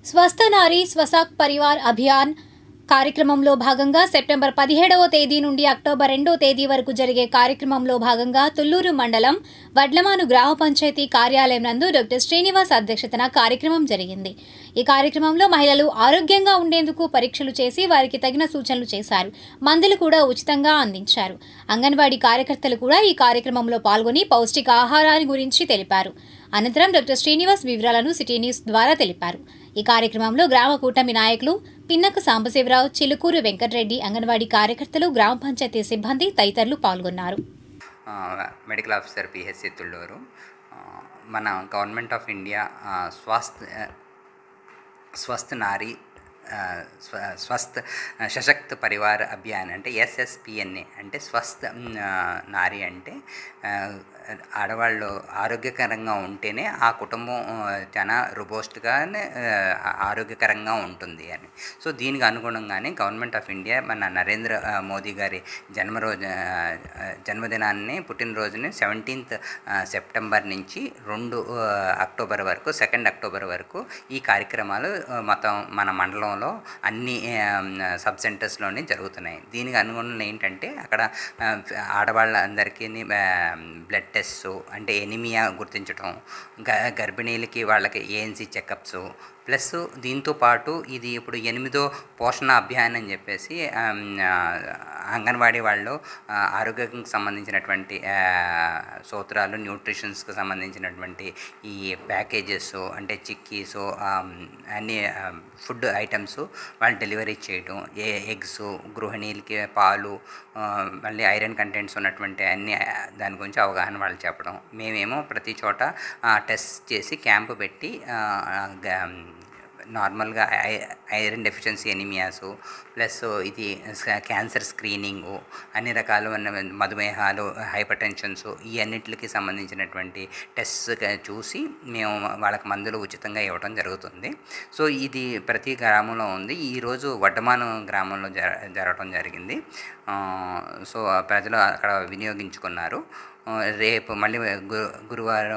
స్వస్థ నారీ స్వసాక్ పరివార్ అభియాన్ కార్యక్రమంలో భాగంగా సెప్టెంబర్ 17వ తేదీ నుండి అక్టోబర్ 2వ తేదీ వరకు జరిగే కార్యక్రమంలో భాగంగా తుళ్లూరు మండలం వడ్లమాను గ్రామ పంచాయతీ కార్యాలయం నందు డాక్టర్ శ్రీనివాస్ అధ్యక్షతన కార్యక్రమం జరిగింది. ఈ కార్యక్రమంలో మహిళలు ఆరోగ్యంగా ఉండేందుకు పరీక్షలు చేసి వారికి తగిన సూచనలు చేశారు. మందులు కూడా ఉచితంగా అందించారు. అంగన్వాడీ కార్యకర్తలు కూడా ఈ కార్యక్రమంలో పాల్గొని పౌష్టిక ఆహారాన్ని గురించి తెలిపారు. అనంతరం డాక్టర్ శ్రీనివాస్ వివరాలను సిటీ న్యూస్ ద్వారా తెలిపారు. ఈ కార్యక్రమంలో గ్రామ కూటమి నాయకులు పిన్నక సాంబశివరావు, చిలుకూరు వెంకటరెడ్డి, అంగన్వాడీ కార్యకర్తలు, గ్రామ పంచాయతీ సిబ్బంది తదితరులు పాల్గొన్నారు. Medical officer PHC Thullur. మన గవర్నమెంట్ ఆఫ్ ఇండియా స్వస్థ నారీ స్వస్థ సశక్త పరివార్ అభియాన్ అంటే ఎస్ఎస్పిఎన్ఏ అంటే స్వస్థ నారీ అంటే ఆడవాళ్ళు ఆరోగ్యకరంగా ఉంటేనే ఆ కుటుంబం చాలా రోబస్ట్గానే ఆరోగ్యకరంగా ఉంటుంది అని. సో దీనికి అనుగుణంగానే గవర్నమెంట్ ఆఫ్ ఇండియా మన నరేంద్ర మోదీ గారి జన్మదినాన్ని పుట్టినరోజుని 17th సెప్టెంబర్ నుంచి 2 అక్టోబర్ వరకు 2 అక్టోబర్ వరకు ఈ కార్యక్రమాలు మొత్తం మన మండలంలో అన్ని సబ్ సెంటర్స్లోనే జరుగుతున్నాయి. దీనికి అనుగుణంగా ఏంటంటే అక్కడ ఆడవాళ్ళందరికీ బ్లడ్ టెస్ట్ అంటే ఎనిమియా గుర్తించడం, గర్భిణీలకి వాళ్ళకి ఏఎన్సీ చెకప్స్, ప్లస్ దీంతో పాటు ఇది ఇప్పుడు 8వ పోషణ అభియాన్ అని చెప్పేసి అంగన్వాడీ వాళ్ళు ఆరోగ్యానికి సంబంధించినటువంటి సూత్రాలు, న్యూట్రిషన్స్కి సంబంధించినటువంటి ఈ ప్యాకేజెస్ అంటే చిక్కీస్, అన్ని ఫుడ్ ఐటమ్స్ వాళ్ళు డెలివరీ చేయడం, ఎగ్స్, గృహిణీలకి పాలు, మళ్ళీ ఐరన్ కంటెంట్స్ ఉన్నటువంటి అన్ని దాని గురించి అవగాహన వాళ్ళు చెప్పడం. మేమేమో ప్రతి చోట టెస్ట్ చేసి క్యాంపు పెట్టి నార్మల్గా ఐరన్ డెఫిషియన్సీ ఎనిమియాసు, ప్లస్ ఇది క్యాన్సర్ స్క్రీనింగు, అన్ని రకాల మధుమేహాలు, హైపర్ టెన్షన్స్, ఈ అన్నిటికి సంబంధించినటువంటి టెస్ట్ చూసి మేము వాళ్ళకి మందులు ఉచితంగా ఇవ్వడం జరుగుతుంది. సో ఇది ప్రతి గ్రామంలో ఉంది. ఈరోజు వడ్డమాను గ్రామంలో జరగడం జరిగింది. సో ప్రజలు అక్కడ వినియోగించుకున్నారు. రేపు మళ్ళీ గురువారం